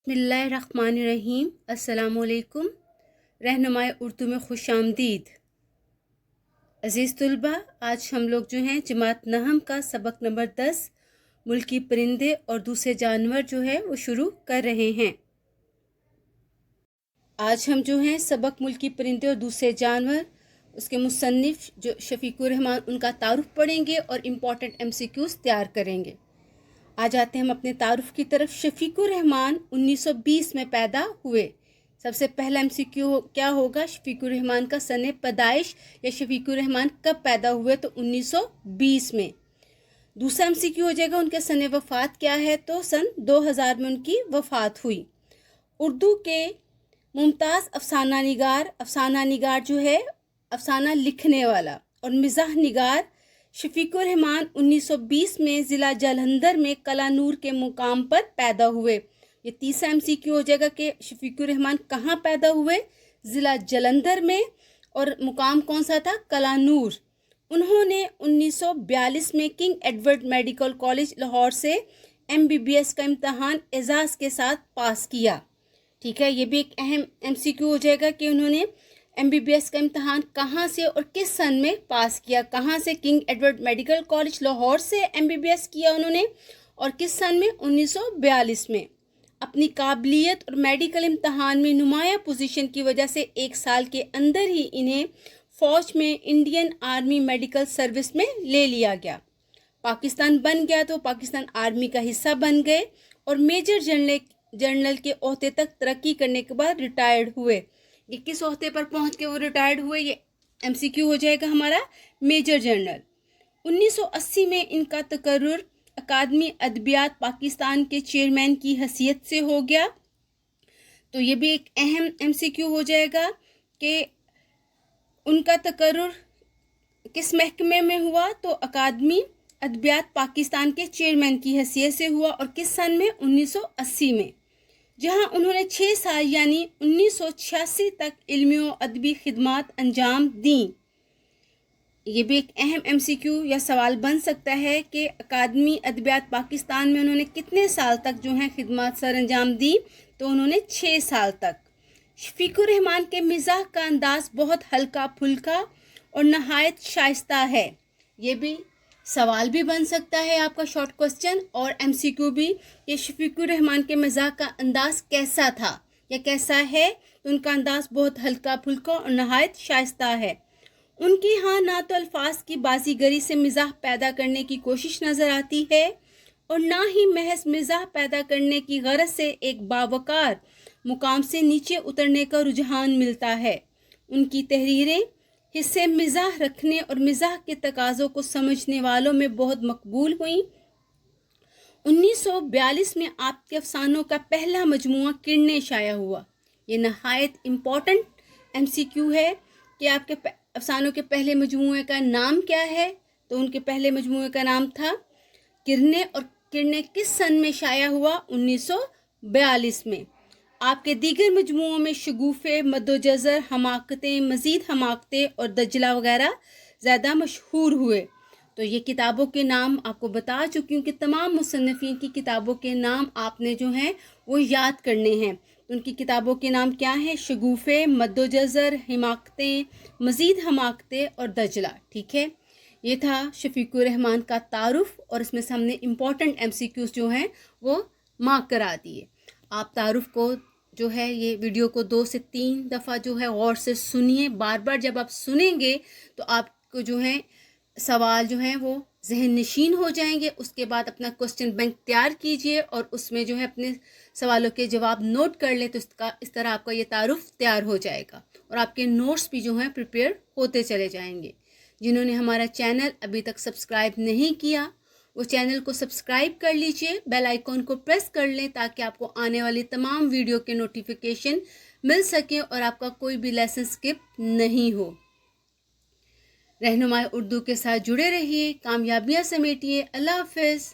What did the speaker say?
बिस्मिल्लाहिर्रहमानिर्रहीम। अस्सलाम वालेकुम। रहनुमाए उर्दू में खुश आमदीद। अज़ीज़ तुलबा, आज हम लोग जो हैं जमात नहम का सबक नंबर 10 मुल्की परिंदे और दूसरे जानवर जो है वो शुरू कर रहे हैं। आज हम जो हैं सबक मुल्की परिंदे और दूसरे जानवर उसके मुसन्निफ जो शफीकुर रहमान उनका तारुफ पढ़ेंगे और इम्पॉर्टेंट MCQs तैयार करेंगे। आज आते हैं हम अपने तारुफ की तरफ। शफीकुर रहमान 1920 में पैदा हुए। सबसे पहला MCQ क्या होगा? शफीकुर रहमान का सने पैदाइश या शफीकुर रहमान कब पैदा हुए? तो 1920 में। दूसरा MCQ हो जाएगा उनके सने वफ़ात क्या है? तो सन 2000 में उनकी वफ़ात हुई। उर्दू के मुमताज़ अफसाना निगार जो है अफसाना लिखने वाला और मिज़ाह निगार शफीकुर रहमान 1920 में ज़िला जालंधर में कलानूर के मुकाम पर पैदा हुए। ये तीसरा MCQ हो जाएगा कि शफीकुर रहमान कहाँ पैदा हुए? ज़िला जालंधर में, और मुकाम कौन सा था? कलानूर। उन्होंने 1942 में king Edward medical college Lahore से MBBS का इम्तहान एजाज़ के साथ पास किया। ठीक है, ये भी एक अहम MCQ हो जाएगा कि उन्होंने MBBS का इम्तहान कहाँ से और किस सन में पास किया। कहाँ से? King Edward medical college Lahore से MBBS किया उन्होंने, और किस सन में? 1942 में। अपनी काबिलियत और मेडिकल इम्तहान में नुमाया पोजीशन की वजह से 1 साल के अंदर ही इन्हें फ़ौज में इंडियन आर्मी मेडिकल सर्विस में ले लिया गया। पाकिस्तान बन गया तो पाकिस्तान आर्मी का हिस्सा बन गए और मेजर जनरल के ओहदे तक तरक्की करने के बाद रिटायर्ड हुए। ये किस ओहदे पर पहुंच के वो रिटायर्ड हुए? ये MCQ हो जाएगा हमारा मेजर जनरल। 1980 में इनका तकर्रुर अकादमी अदबियात पाकिस्तान के चेयरमैन की हैसियत से हो गया। तो ये भी एक अहम MCQ हो जाएगा कि उनका तकर्रुर किस महकमे में हुआ? तो अकादमी अदबियात पाकिस्तान के चेयरमैन की हैसियत से हुआ, और किस सन में? 1980 में, जहां उन्होंने 6 साल यानी 1986 तक इल्मी व अदबी खिदमात अंजाम दी। ये भी एक अहम MCQ या सवाल बन सकता है कि अकादमी अदबियात पाकिस्तान में उन्होंने कितने साल तक जो है खिदमात सर अंजाम दी? तो उन्होंने 6 साल तक। शफीकुर रहमान के मिजाह का अंदाज बहुत हल्का फुल्का और नहायत शाइस्ता है। ये भी सवाल भी बन सकता है आपका शॉर्ट क्वेश्चन और MCQ भी। ये शफीकुर रहमान के मिजाज का अंदाज कैसा था या कैसा है? तो उनका अंदाज बहुत हल्का फुल्का और नहायत शाइस्ता है। उनके यहाँ ना तो अल्फाज की बाजीगरी से मिजाह पैदा करने की कोशिश नज़र आती है और ना ही महज मिजाह पैदा करने की गरज से एक बावकार मुकाम से नीचे उतरने का रुझान मिलता है। उनकी तहरीरें हिस्से मिजाह रखने और मिजाह के तकाज़ों को समझने वालों में बहुत मकबूल हुई। 1942 में आपके अफसानों का पहला मजमुआ किरणें शाया हुआ। ये नहायत इम्पॉर्टेंट MCQ है कि आपके अफसानों के पहले मजमुए का नाम क्या है? तो उनके पहले मजमुए का नाम था किरणें, और किरणें किस सन में शाया हुआ? 1942 में। आपके दीगर मजमुओं में शगुफ़े, मद्दोजज़र, हमाकतें, मज़ीद हमाकतें और दजला वगैरह ज़्यादा मशहूर हुए। तो ये किताबों के नाम आपको बता चुकी हूँ कि तमाम मुसन्निफ़ीन की किताबों के नाम आपने जो हैं वो याद करने हैं। उनकी किताबों के नाम क्या हैं? शगुफ़े, मद्दोजज़र, हमाकतें, मज़ीद हमाकतें और दजला। ठीक है, ये था शफीकुर रहमान का तारुफ, और इसमें से हमने इम्पॉर्टेंट MCQs जो हैं वो मार्क करा दिए। आप तारुफ को जो है ये वीडियो को 2 से 3 दफ़ा जो है गौर से सुनिए। बार बार जब आप सुनेंगे तो आपको जो है सवाल जो है वो जहन नशीन हो जाएंगे। उसके बाद अपना क्वेश्चन बैंक तैयार कीजिए और उसमें जो है अपने सवालों के जवाब नोट कर ले, तो इस तरह आपका ये तारुफ तैयार हो जाएगा और आपके नोट्स भी जो हैं प्रिपेयर होते चले जाएंगे। जिन्होंने हमारा चैनल अभी तक सब्सक्राइब नहीं किया वो चैनल को सब्सक्राइब कर लीजिए, बेल आइकॉन को प्रेस कर लें ताकि आपको आने वाली तमाम वीडियो के नोटिफिकेशन मिल सके और आपका कोई भी लेसन स्किप नहीं हो। रहनुमाए उर्दू के साथ जुड़े रहिए, कामयाबियां समेटिए। अल्लाह हाफ़िज़।